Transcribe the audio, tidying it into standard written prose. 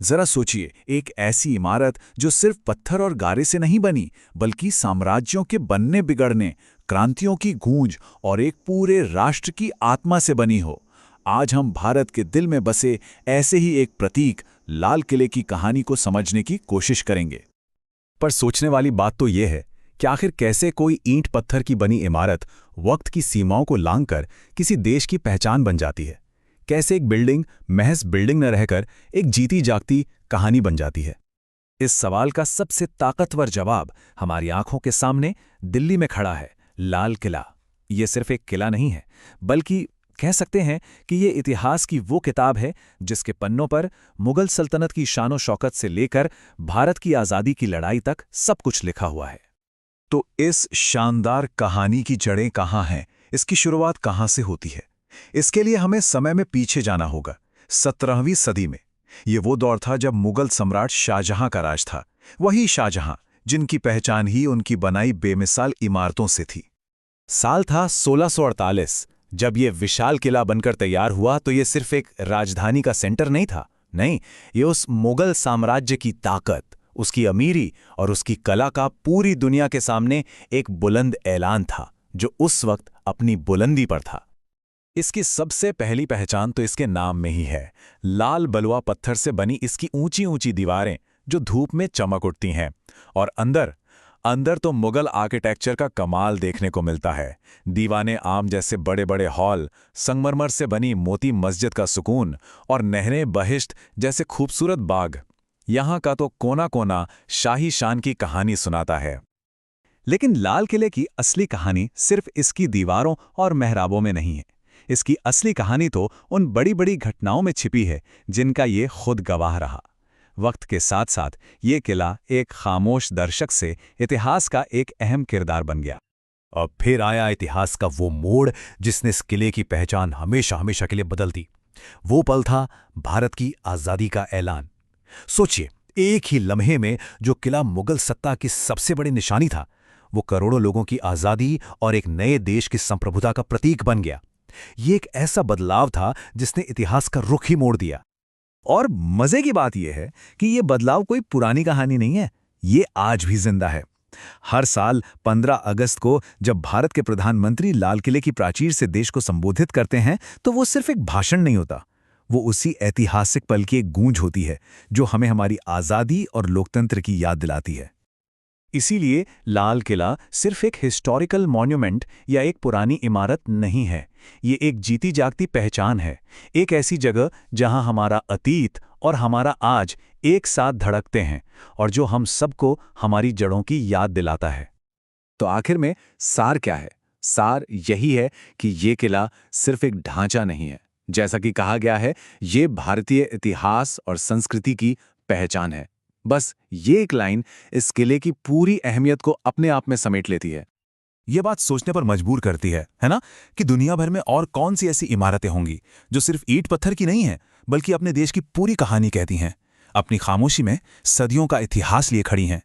जरा सोचिए, एक ऐसी इमारत जो सिर्फ पत्थर और गारे से नहीं बनी, बल्कि साम्राज्यों के बनने बिगड़ने, क्रांतियों की गूंज और एक पूरे राष्ट्र की आत्मा से बनी हो। आज हम भारत के दिल में बसे ऐसे ही एक प्रतीक लाल किले की कहानी को समझने की कोशिश करेंगे। पर सोचने वाली बात तो यह है कि आखिर कैसे कोई ईंट पत्थर की बनी इमारत वक्त की सीमाओं को लांघकर किसी देश की पहचान बन जाती है। कैसे एक बिल्डिंग महज बिल्डिंग न रहकर एक जीती जागती कहानी बन जाती है। इस सवाल का सबसे ताकतवर जवाब हमारी आंखों के सामने दिल्ली में खड़ा है, लाल किला। ये सिर्फ एक किला नहीं है, बल्कि कह सकते हैं कि ये इतिहास की वो किताब है जिसके पन्नों पर मुगल सल्तनत की शानो शौकत से लेकर भारत की आज़ादी की लड़ाई तक सब कुछ लिखा हुआ है। तो इस शानदार कहानी की जड़ें कहाँ हैं? इसकी शुरुआत कहाँ से होती है? इसके लिए हमें समय में पीछे जाना होगा, 17वीं सदी में। ये वो दौर था जब मुगल सम्राट शाहजहां का राज था। वही शाहजहां जिनकी पहचान ही उनकी बनाई बेमिसाल इमारतों से थी। साल था 1648। जब ये विशाल किला बनकर तैयार हुआ तो ये सिर्फ एक राजधानी का सेंटर नहीं था। नहीं, ये उस मुगल साम्राज्य की ताकत, उसकी अमीरी और उसकी कला का पूरी दुनिया के सामने एक बुलंद ऐलान था, जो उस वक्त अपनी बुलंदी पर था। इसकी सबसे पहली पहचान तो इसके नाम में ही है। लाल बलुआ पत्थर से बनी इसकी ऊंची ऊंची दीवारें जो धूप में चमक उठती हैं, और अंदर तो मुगल आर्किटेक्चर का कमाल देखने को मिलता है। दीवाने आम जैसे बड़े बड़े हॉल, संगमरमर से बनी मोती मस्जिद का सुकून और नहरें बहिश्त जैसे खूबसूरत बाग। यहाँ का तो कोना कोना शाही शान की कहानी सुनाता है। लेकिन लाल किले की असली कहानी सिर्फ इसकी दीवारों और मेहराबों में नहीं है। इसकी असली कहानी तो उन बड़ी बड़ी घटनाओं में छिपी है जिनका ये खुद गवाह रहा। वक्त के साथ साथ ये किला एक खामोश दर्शक से इतिहास का एक अहम किरदार बन गया। और फिर आया इतिहास का वो मोड़ जिसने इस किले की पहचान हमेशा हमेशा के लिए बदल दी। वो पल था भारत की आज़ादी का ऐलान। सोचिए, एक ही लम्हे में जो किला मुगल सत्ता की सबसे बड़ी निशानी था, वो करोड़ों लोगों की आज़ादी और एक नए देश की संप्रभुता का प्रतीक बन गया। ये एक ऐसा बदलाव था जिसने इतिहास का रुख ही मोड़ दिया। और मजे की बात यह है कि ये बदलाव कोई पुरानी कहानी नहीं है, ये आज भी जिंदा है। हर साल 15 अगस्त को जब भारत के प्रधानमंत्री लाल किले की प्राचीर से देश को संबोधित करते हैं, तो वो सिर्फ एक भाषण नहीं होता, वो उसी ऐतिहासिक पल की एक गूंज होती है जो हमें हमारी आज़ादी और लोकतंत्र की याद दिलाती है। इसीलिए लाल किला सिर्फ एक हिस्टोरिकल मॉन्यूमेंट या एक पुरानी इमारत नहीं है, ये एक जीती जागती पहचान है। एक ऐसी जगह जहां हमारा अतीत और हमारा आज एक साथ धड़कते हैं और जो हम सबको हमारी जड़ों की याद दिलाता है। तो आखिर में सार क्या है? सार यही है कि ये किला सिर्फ एक ढांचा नहीं है। जैसा कि कहा गया है, ये भारतीय इतिहास और संस्कृति की पहचान है। बस ये एक लाइन इस किले की पूरी अहमियत को अपने आप में समेट लेती है। ये बात सोचने पर मजबूर करती है ना, कि दुनिया भर में और कौन सी ऐसी इमारतें होंगी जो सिर्फ ईंट पत्थर की नहीं हैं, बल्कि अपने देश की पूरी कहानी कहती हैं, अपनी खामोशी में सदियों का इतिहास लिए खड़ी हैं।